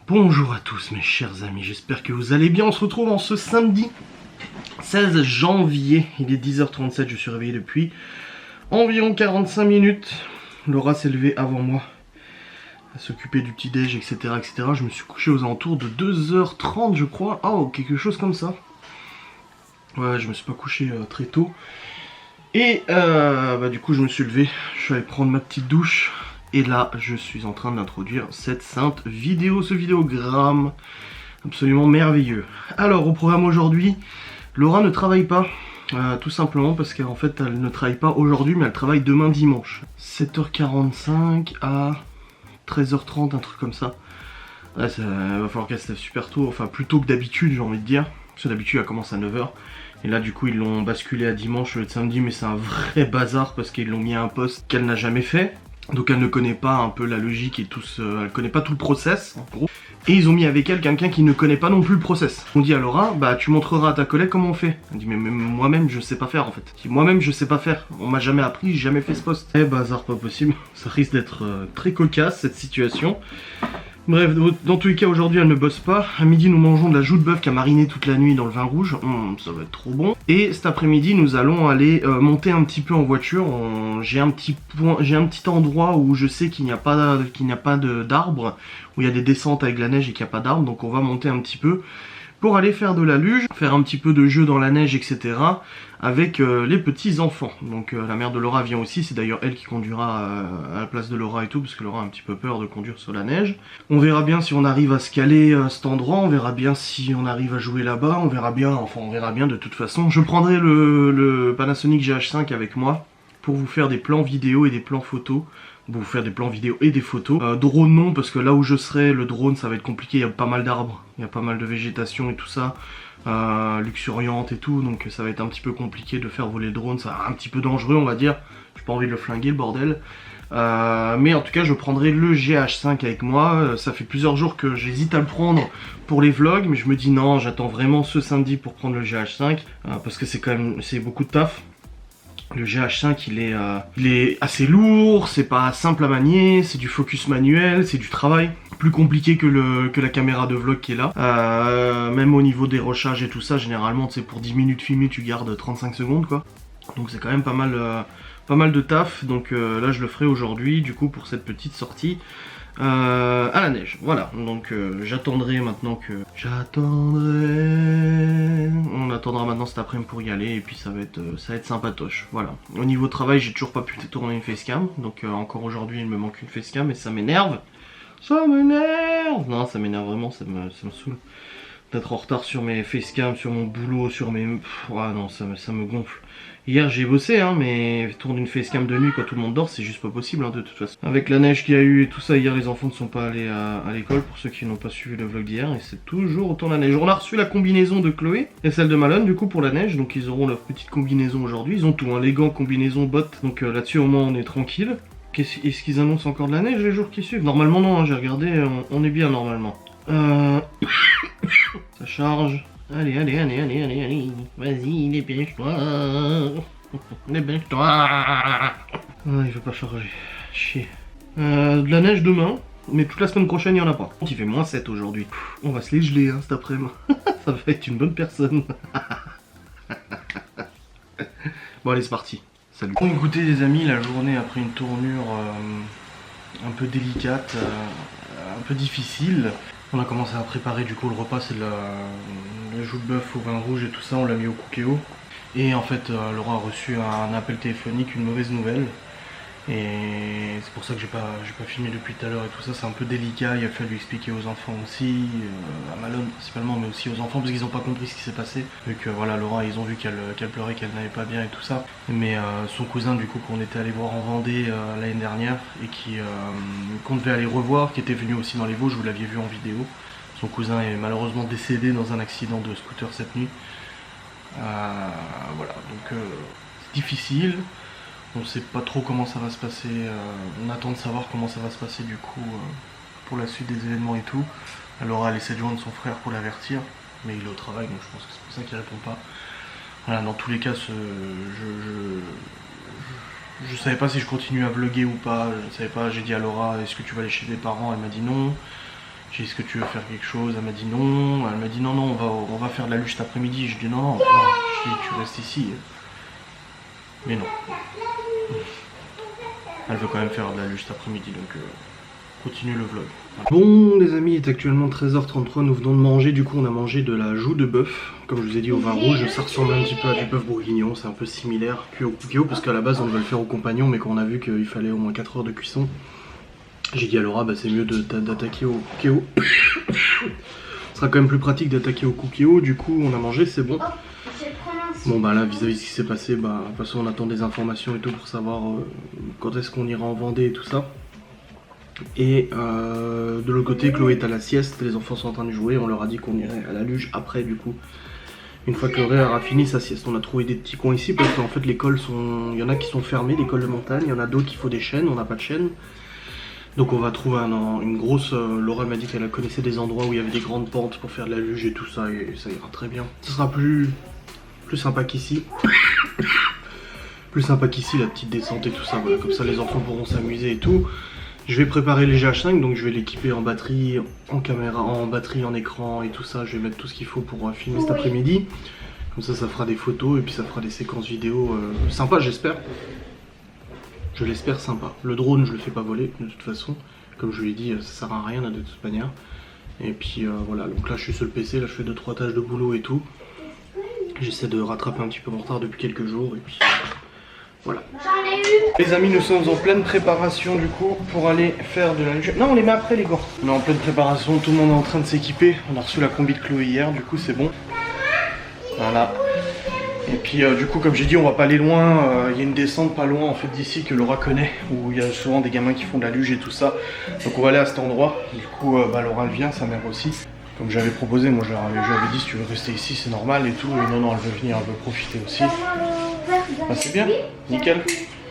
Bonjour à tous mes chers amis, j'espère que vous allez bien. On se retrouve en ce samedi 16 janvier, il est 10h37, je suis réveillé depuis environ 45 minutes. Laura s'est levée avant moi à s'occuper du petit déj, etc., etc. Je me suis couché aux alentours de 2h30 je crois, oh quelque chose comme ça. Ouais, je me suis pas couché très tôt. Et du coup je me suis levé, je suis allé prendre ma petite douche. Et là, je suis en train d'introduire cette sainte vidéo, ce vidéogramme absolument merveilleux. Alors, au programme aujourd'hui, Laura ne travaille pas, tout simplement parce qu'en fait, elle ne travaille pas aujourd'hui, mais elle travaille demain dimanche. 7h45 à 13h30, un truc comme ça. Ouais, ça va falloir qu'elle se lève super tôt, enfin plus tôt que d'habitude, j'ai envie de dire. Parce que d'habitude, elle commence à 9h. Et là, du coup, ils l'ont basculé à dimanche au lieu de samedi, mais c'est un vrai bazar parce qu'ils l'ont mis à un poste qu'elle n'a jamais fait. Donc elle ne connaît pas un peu la logique et tout elle connaît pas tout le process en gros. Et ils ont mis avec elle quelqu'un qui ne connaît pas non plus le process. On dit à Laura, bah tu montreras à ta collègue comment on fait. Elle dit mais moi-même je sais pas faire en fait. Moi-même je sais pas faire. On m'a jamais appris, j'ai jamais fait ce poste. Eh bazar pas possible. Ça risque d'être très cocasse cette situation. Bref, dans tous les cas, aujourd'hui, elle ne bosse pas. À midi, nous mangeons de la joue de bœuf qui a mariné toute la nuit dans le vin rouge. Ça va être trop bon. Et cet après-midi, nous allons aller monter un petit peu en voiture. J'ai un petit endroit où je sais qu'il n'y a pas d'arbres, où il y a des descentes avec la neige et qu'il n'y a pas d'arbres. Donc on va monter un petit peu pour aller faire de la luge, faire un petit peu de jeu dans la neige, etc. avec les petits enfants. Donc la mère de Laura vient aussi, c'est d'ailleurs elle qui conduira à la place de Laura et tout, parce que Laura a un petit peu peur de conduire sur la neige. On verra bien si on arrive à se caler à cet endroit, on verra bien si on arrive à jouer là-bas, on verra bien de toute façon. Je prendrai le Panasonic GH5 avec moi pour vous faire des plans vidéo et des plans photos. Pour vous faire des plans vidéo et des photos. Drone non, parce que là où je serai, le drone ça va être compliqué, il y a pas mal d'arbres, il y a pas mal de végétation et tout ça. Luxuriante et tout, donc ça va être un petit peu compliqué de faire voler le drone, ça va être un petit peu dangereux on va dire, j'ai pas envie de le flinguer le bordel. Mais en tout cas je prendrai le GH5 avec moi, ça fait plusieurs jours que j'hésite à le prendre pour les vlogs, mais je me dis non, j'attends vraiment ce samedi pour prendre le GH5, parce que c'est beaucoup de taf. Le GH5 il est assez lourd, c'est pas simple à manier, c'est du focus manuel, c'est du travail plus compliqué que la caméra de vlog qui est là. Même au niveau des rochages et tout ça, généralement c'est pour 10 minutes filmées tu gardes 35 secondes quoi. Donc c'est quand même pas mal de taf, donc là je le ferai aujourd'hui du coup pour cette petite sortie à la neige. Voilà, donc j'attendrai maintenant que... On attendra maintenant cet après-midi pour y aller et puis ça va être sympatoche. Voilà. Au niveau travail, j'ai toujours pas pu tourner une facecam, donc encore aujourd'hui il me manque une facecam et ça m'énerve. Ça m'énerve! Non, ça m'énerve vraiment, ça me saoule. D'être en retard sur mes facecam, sur mon boulot, sur mes... Ah non, ça me gonfle. Hier j'ai bossé, hein, mais tourner une facecam de nuit quand tout le monde dort, c'est juste pas possible, hein, de toute façon. Avec la neige qu'il y a eu et tout ça, hier les enfants ne sont pas allés à l'école, pour ceux qui n'ont pas suivi le vlog d'hier, et c'est toujours autant la neige. On a reçu la combinaison de Chloé et celle de Malone, du coup, pour la neige, donc ils auront leur petite combinaison aujourd'hui. Ils ont tout, hein, les gants, combinaison, bottes, donc là-dessus au moins on est tranquille. Est-ce qu'ils annoncent encore de la neige les jours qui suivent? Normalement non, hein, j'ai regardé, on est bien normalement. Ça charge. Allez, vas-y, dépêche-toi. Dépêche-toi. Ah, il veut pas charger. Chier. De la neige demain, mais toute la semaine prochaine, il n'y en a pas. Il fait -7 aujourd'hui. On va se les geler hein, cet après-midi. Ça va être une bonne personne. Bon, allez, c'est parti. Salut. Bon, écoutez, les amis, la journée a pris une tournure un peu délicate, un peu difficile. On a commencé à préparer du coup le repas, c'est le joue de bœuf au vin rouge et tout ça, on l'a mis au cookéo. Et en fait, Laura a reçu un appel téléphonique, une mauvaise nouvelle. Et c'est pour ça que j'ai pas filmé depuis tout à l'heure et tout ça, c'est un peu délicat, il a fallu expliquer aux enfants aussi, à Malone principalement, mais aussi aux enfants parce qu'ils n'ont pas compris ce qui s'est passé. Vu que voilà, Laura, ils ont vu qu'elle pleurait, qu'elle n'allait pas bien et tout ça. Mais son cousin du coup qu'on était allé voir en Vendée l'année dernière et qu'on devait aller revoir, qui était venu aussi dans les Vosges, vous l'aviez vu en vidéo. Son cousin est malheureusement décédé dans un accident de scooter cette nuit. Voilà, donc c'est difficile. On ne sait pas trop comment ça va se passer, on attend de savoir comment ça va se passer du coup pour la suite des événements et tout. Laura elle essaie de joindre son frère pour l'avertir, mais il est au travail donc je pense que c'est pour ça qu'il répond pas. Voilà, dans tous les cas, je savais pas si je continue à vlogger ou pas, je savais pas, j'ai dit à Laura est-ce que tu vas aller chez tes parents, elle m'a dit non. J'ai dit, est-ce que tu veux faire quelque chose? Elle m'a dit non. Elle m'a dit non, non, on va faire de la luge cet après-midi. Je dis non, non, non. Je dis, tu restes ici. Mais non. Elle veut quand même faire de la luge cet après-midi, donc continue le vlog. Bon les amis, il est actuellement 13h33, nous venons de manger, du coup on a mangé de la joue de bœuf, comme je vous ai dit au vin rouge, ça ressemble un petit peu à du bœuf bourguignon, c'est un peu similaire, cuit au cookéo, parce qu'à la base on devait le faire au compagnon, mais quand on a vu qu'il fallait au moins 4 heures de cuisson, j'ai dit à Laura, bah c'est mieux d'attaquer au cookéo. Ce sera quand même plus pratique d'attaquer au cookéo, du coup on a mangé, c'est bon. Bon bah là vis-à-vis de ce qui s'est passé, bah de toute façon on attend des informations et tout pour savoir quand est-ce qu'on ira en Vendée et tout ça. Et de l'autre côté Chloé est à la sieste, les enfants sont en train de jouer, on leur a dit qu'on irait à la luge après du coup. Une fois que Chloé aura fini sa sieste, on a trouvé des petits coins ici parce qu'en fait l'école sont... Il y en a qui sont fermées, l'école de montagne, il y en a d'autres qui faut des chaînes, on n'a pas de chaîne. Donc on va trouver une grosse... Laura m'a dit qu'elle connaissait des endroits où il y avait des grandes pentes pour faire de la luge et tout ça, et ça ira très bien. Ce sera plus sympa qu'ici. Plus sympa qu'ici, la petite descente et tout ça, voilà, comme ça les enfants pourront s'amuser et tout. Je vais préparer les GH5, donc je vais l'équiper en batterie, en caméra, en batterie, en écran et tout ça. Je vais mettre tout ce qu'il faut pour filmer cet après-midi. Comme ça, ça fera des photos et puis ça fera des séquences vidéo sympas, j'espère. Je l'espère sympa. Le drone, je le fais pas voler de toute façon. Comme je lui ai dit, ça sert à rien là, de toute manière. Et puis voilà, donc là je suis sur le PC, là je fais 2-3 tâches de boulot et tout. J'essaie de rattraper un petit peu mon retard depuis quelques jours et puis voilà. Les amis, nous sommes en pleine préparation du coup pour aller faire de la luge. Non, on les met après les gants. On est en pleine préparation, tout le monde est en train de s'équiper. On a reçu la combi de Chloé hier, du coup c'est bon. Voilà. Et puis du coup comme j'ai dit on va pas aller loin, il y a une descente pas loin en fait d'ici que Laura connaît, où il y a souvent des gamins qui font de la luge et tout ça. Donc on va aller à cet endroit, du coup Laura elle vient, sa mère aussi. Comme j'avais proposé, moi je lui avais dit si tu veux rester ici c'est normal et tout, et non non elle veut venir, elle veut profiter aussi. Bah c'est bien, nickel.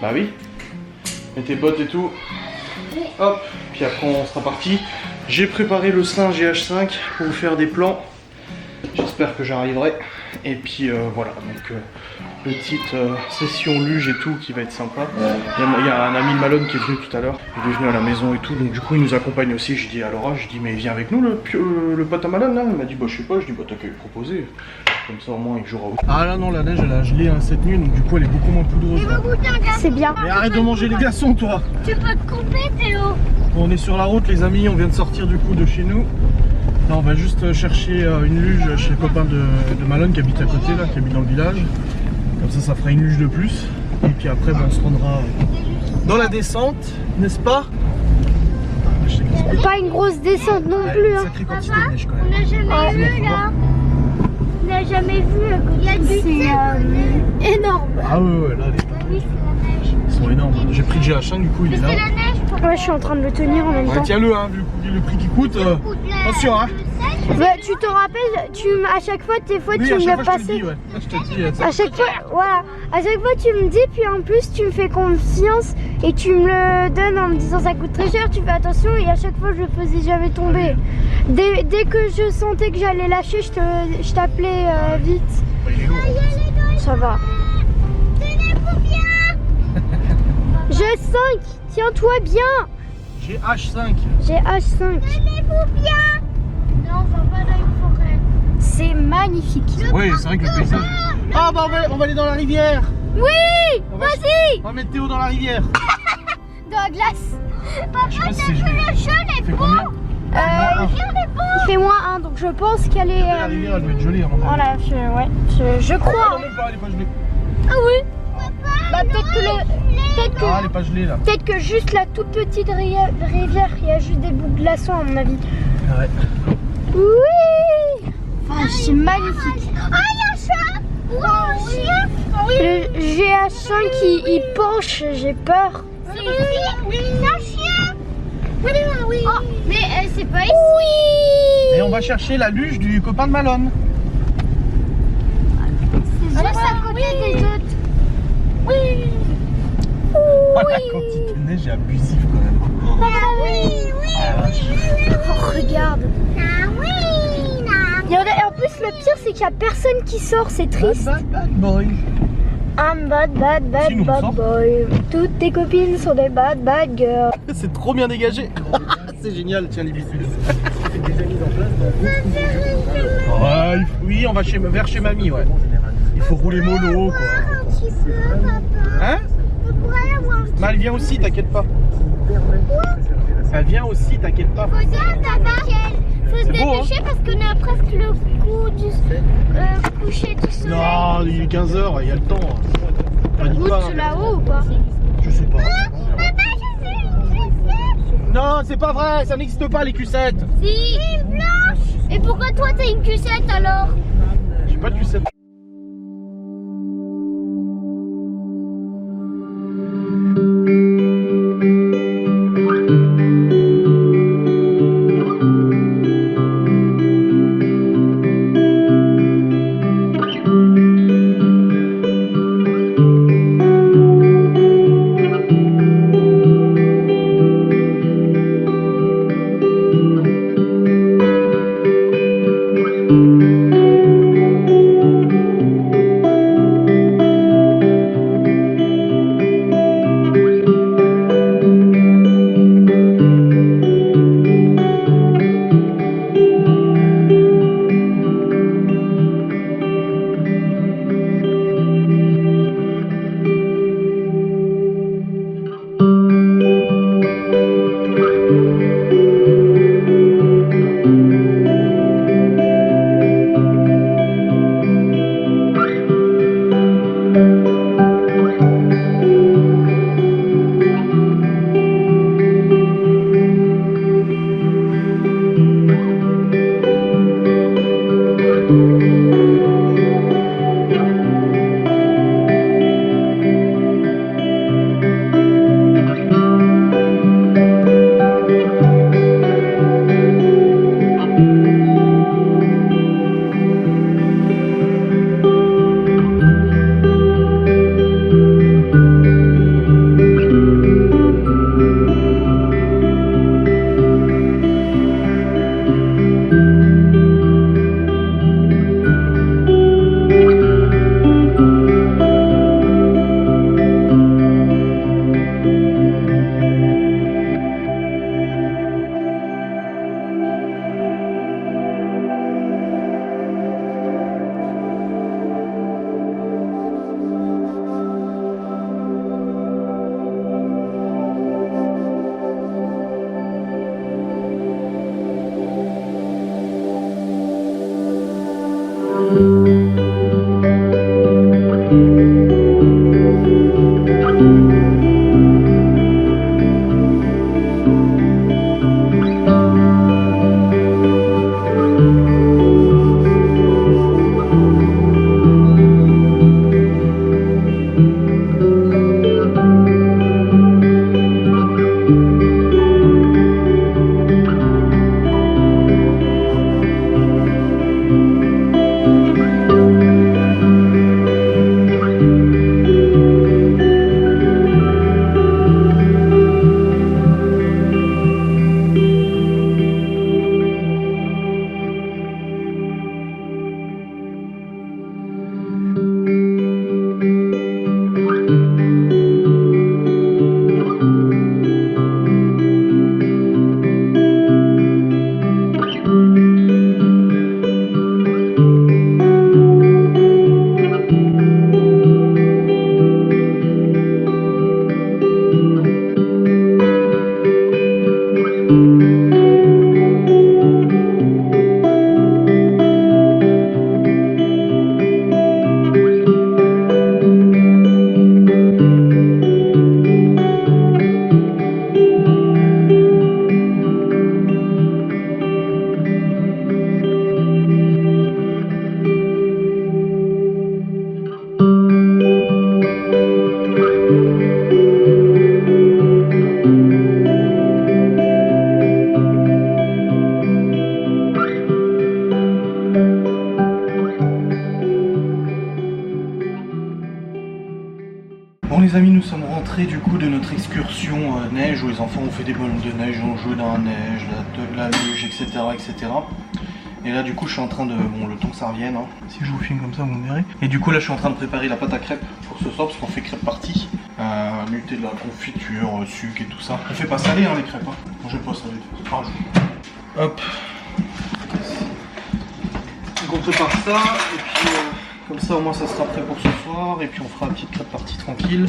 Bah oui. Mets tes bottes et tout. Hop, puis après on sera parti. J'ai préparé le sein GH5 pour vous faire des plans. J'espère que j'arriverai. Et puis voilà, donc petite session luge et tout qui va être sympa. Il y a un ami de Malone qui est venu tout à l'heure, il est venu à la maison et tout, donc du coup il nous accompagne aussi. J'ai dit à Laura, je dis mais viens avec nous le pote à Malone là. Il m'a dit bah je sais pas, je dis bah t'as qu'à lui proposer. Comme ça au moins il jouera. Ah là non, la neige elle a gelé cette nuit, donc du coup elle est beaucoup moins poudreuse. C'est bien. Mais arrête de manger les glaçons toi. Tu peux te couper Théo. Bon, on est sur la route les amis, on vient de sortir du coup de chez nous. Là on va juste chercher une luge chez le copain de Malone qui habite à côté là, qui habite dans le village. Comme ça fera une luge de plus. Et puis après on se rendra dans la descente, n'est-ce pas? Pas une grosse descente non plus. Sacrée quantité de neige quand même. On n'a jamais vu là. On n'a jamais vu. Il y a du c'est énorme. Ah ouais, là ils sont énormes. J'ai pris le GH5 du coup il est là. Ouais, je suis en train de le tenir en même temps. Tiens-le, hein, vu le prix qui coûte. Attention, hein. Ouais, tu te rappelles, à chaque fois, tu me l'as passé. Ouais. Je te dis, à chaque fois, voilà. À chaque fois, tu me dis, puis en plus, tu me fais confiance et tu me le donnes en me disant ça coûte très cher, tu fais attention, et à chaque fois, je le faisais jamais tomber. Dès que je sentais que j'allais lâcher, je t'appelais vite. Ça va. Tenez-vous bien. G5, tiens-toi bien. GH5. GH5. Tenez-vous bien. Non, on va pas dans une forêt. C'est magnifique. Oui, c'est vrai que le paysage... Ah bah on va aller dans la rivière. Oui, vas-y. On va mettre Théo dans la rivière. Dans la glace. Papa, t'as vu le jaune est beau. Il fait -1, donc je pense qu'elle est... La rivière elle doit être gelée. Voilà, je crois. Non, même pas, elle est pas gelée. Ah oui. Bah peut-être que... Ah, elle est pas gelée là. Peut-être que juste la toute petite rivière, il y a juste des bouts de glaçons à mon avis. Ouais. Oui. Oh, c'est magnifique. Ah, il y a un chat. Wow, un chien. Le GH5 il penche, j'ai peur. C'est un chien. Oui. Oh, mais c'est pas ici. Oui. Et on va chercher la luge du copain de Malone. C'est juste à côté des autres. Oui. Oh, la quantité de neige est abusive quand même. Ah oui. Oh, regarde. Ah oui. Et en plus le pire c'est qu'il n'y a personne qui sort, c'est triste. Bad boy. I'm bad Si, nous, boy. Toutes tes copines sont des bad girls. C'est trop bien dégagé. c'est génial, tiens les bisous. Oui, on va vers chez mamie, ouais. Il faut rouler mollo, quoi. Hein? Mais elle vient aussi, t'inquiète pas. Elle vient aussi, t'inquiète pas. Faut se dépêcher parce qu'on a presque le coup du coucher du soleil. Non, il est 15h, il y a le temps. Route là-haut ou pas? Je sais pas. Non, c'est pas vrai, ça n'existe pas les Q7. Si, une blanche. Et pourquoi toi t'as une Q7 alors? J'ai pas de Q7. Bon les amis, nous sommes rentrés du coup de notre excursion neige où les enfants ont fait des bonhommes de neige, ont joué dans la neige, de la luge, etc. etc. Et là du coup je suis en train de... Bon, le temps que ça revienne, hein. Si je vous filme comme ça vous me verrez. Et du coup là je suis en train de préparer la pâte à crêpes pour ce soir parce qu'on fait crêpes parties. Nutella, confiture, sucre et tout ça. On fait pas salé hein les crêpes, hein. Moi j'aime pas salé. Ah, hop. Donc on prépare ça et puis comme ça au moins ça sera prêt pour ce soir. Et puis on fera une petite crêpe partie tranquille.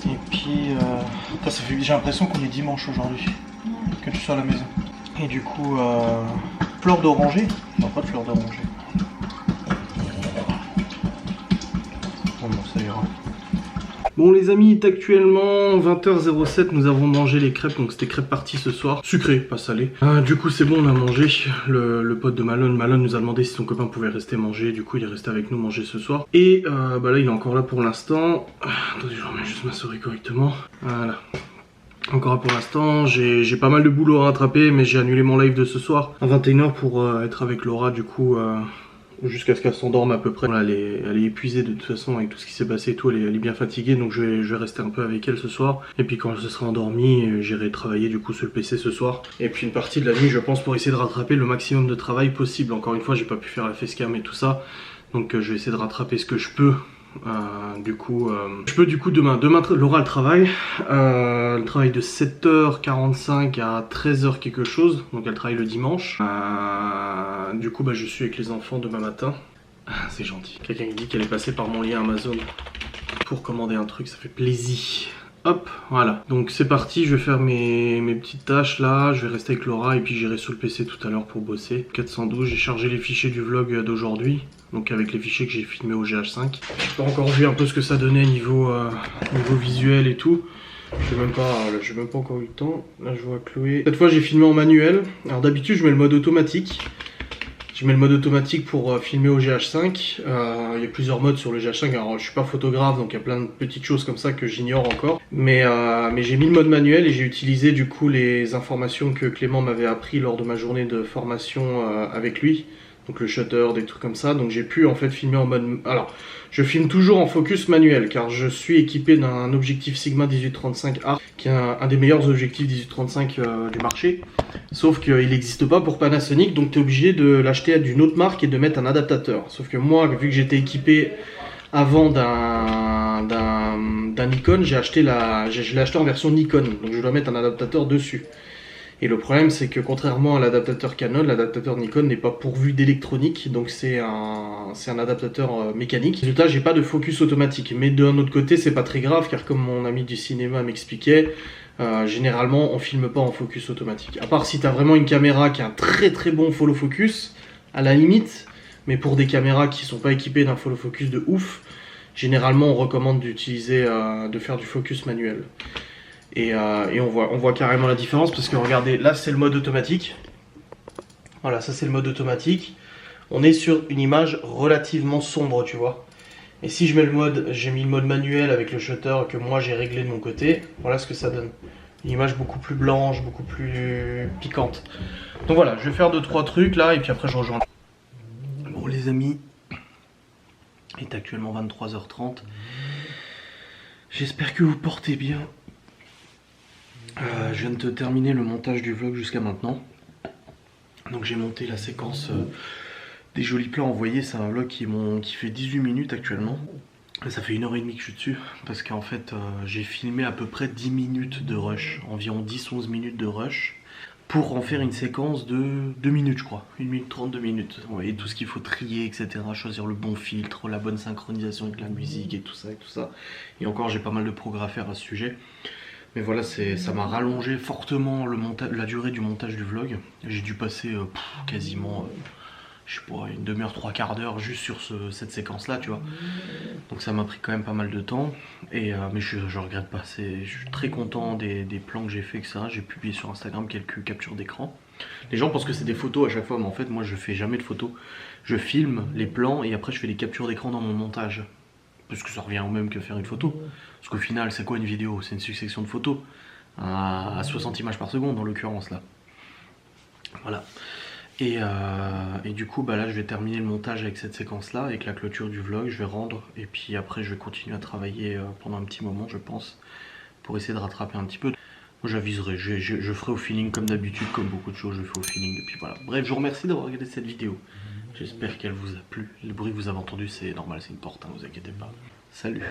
Et puis j'ai l'impression qu'on est dimanche aujourd'hui. Que tu sois à la maison. Et du coup fleur d'oranger. Non, pas de fleur d'oranger. Oh non, ça ira. Bon les amis, il est actuellement 20h07, nous avons mangé les crêpes, donc c'était crêpes parties ce soir. Sucré, pas salé. Du coup c'est bon, on a mangé. Le pote de Malone nous a demandé si son copain pouvait rester manger, du coup il est resté avec nous manger ce soir. Et bah là il est encore là pour l'instant. Attendez, je remets juste ma souris correctement. Voilà. Encore là pour l'instant, j'ai pas mal de boulot à rattraper, mais j'ai annulé mon live de ce soir à 21h pour être avec Laura du coup. Jusqu'à ce qu'elle s'endorme à peu près. Elle est épuisée de toute façon avec tout ce qui s'est passé et tout, elle est bien fatiguée, donc je vais rester un peu avec elle ce soir. Et puis quand elle se sera endormie, j'irai travailler du coup sur le PC ce soir. Et puis une partie de la nuit je pense pour essayer de rattraper le maximum de travail possible. Encore une fois j'ai pas pu faire la facecam et tout ça, donc je vais essayer de rattraper ce que je peux. Je peux du coup demain Laura elle travaille de 7h45 à 13h quelque chose, donc elle travaille le dimanche. Du coup bah je suis avec les enfants demain matin. C'est gentil, quelqu'un qui dit qu'elle est passée par mon lien Amazon pour commander un truc, ça fait plaisir. Hop, voilà, donc c'est parti, je vais faire mes petites tâches là, je vais rester avec Laura et puis j'irai sur le PC tout à l'heure pour bosser. 412, j'ai chargé les fichiers du vlog d'aujourd'hui, donc avec les fichiers que j'ai filmés au GH5. J'ai pas encore vu un peu ce que ça donnait niveau visuel et tout. Je n'ai même pas encore eu le temps. Là je vois Chloé. Cette fois j'ai filmé en manuel, alors d'habitude je mets le mode automatique. Je mets le mode automatique pour filmer au GH5. Il y a plusieurs modes sur le GH5. Alors je suis pas photographe donc il y a plein de petites choses comme ça que j'ignore encore. Mais j'ai mis le mode manuel et j'ai utilisé du coup les informations que Clément m'avait appris lors de ma journée de formation avec lui. Donc le shutter, des trucs comme ça. Donc j'ai pu en fait filmer en mode... Alors je filme toujours en focus manuel car je suis équipé d'un objectif Sigma 1835 A qui est un des meilleurs objectifs 1835 du marché. Sauf qu'il n'existe pas pour Panasonic, donc tu es obligé de l'acheter d'une autre marque et de mettre un adaptateur. Sauf que moi, vu que j'étais équipé avant d'un Nikon, je l'ai acheté en version Nikon, donc je dois mettre un adaptateur dessus. Et le problème c'est que contrairement à l'adaptateur Canon, l'adaptateur Nikon n'est pas pourvu d'électronique, donc c'est un adaptateur mécanique. Résultat, j'ai pas de focus automatique, mais d'un autre côté c'est pas très grave car comme mon ami du cinéma m'expliquait, généralement on filme pas en focus automatique. À part si tu as vraiment une caméra qui a un très très bon follow focus, à la limite, mais pour des caméras qui sont pas équipées d'un follow focus de ouf, généralement on recommande d'utiliser, de faire du focus manuel. Et on voit carrément la différence parce que regardez, là c'est le mode automatique. Voilà, ça c'est le mode automatique. On est sur une image relativement sombre, tu vois. Et si je mets j'ai mis le mode manuel avec le shutter que moi j'ai réglé de mon côté, voilà ce que ça donne. Une image beaucoup plus blanche, beaucoup plus piquante. Donc voilà, je vais faire 2-3 trucs là et puis après je rejoins. Bon les amis, il est actuellement 23h30. J'espère que vous portez bien. Je viens de terminer le montage du vlog jusqu'à maintenant. Donc j'ai monté la séquence des jolis plans envoyés. C'est un vlog qui fait 18 minutes actuellement. Et ça fait 1h30 que je suis dessus. Parce qu'en fait j'ai filmé à peu près 10 minutes de rush. Environ 10-11 minutes de rush. Pour en faire une séquence de 2 minutes je crois. 1 minute 30, 2 minutes. Vous voyez tout ce qu'il faut trier, etc. Choisir le bon filtre, la bonne synchronisation avec la musique et tout ça. Et encore j'ai pas mal de progrès à faire à ce sujet. Mais voilà, ça m'a rallongé fortement la durée du montage du vlog. J'ai dû passer quasiment, je sais pas, une demi-heure, 3/4 d'heure juste sur cette séquence-là, tu vois. Donc ça m'a pris quand même pas mal de temps. Mais je regrette pas, je suis très content des plans que j'ai fait, etc. J'ai publié sur Instagram quelques captures d'écran. Les gens pensent que c'est des photos à chaque fois, mais en fait, moi je fais jamais de photos. Je filme les plans et après je fais les captures d'écran dans mon montage. Parce que ça revient au même que faire une photo. Parce qu'au final, c'est quoi une vidéo? C'est une succession de photos. À 60 images par seconde, en l'occurrence, là. Voilà. Et du coup, bah là, je vais terminer le montage avec cette séquence-là, avec la clôture du vlog. Je vais rendre. Et puis après, je vais continuer à travailler pendant un petit moment, je pense. Pour essayer de rattraper un petit peu. Moi j'aviserai, je ferai au feeling comme d'habitude, comme beaucoup de choses, je fais au feeling. Et puis voilà. Bref, je vous remercie d'avoir regardé cette vidéo. J'espère qu'elle vous a plu. Le bruit que vous avez entendu, c'est normal, c'est une porte, hein, vous inquiétez pas. Salut.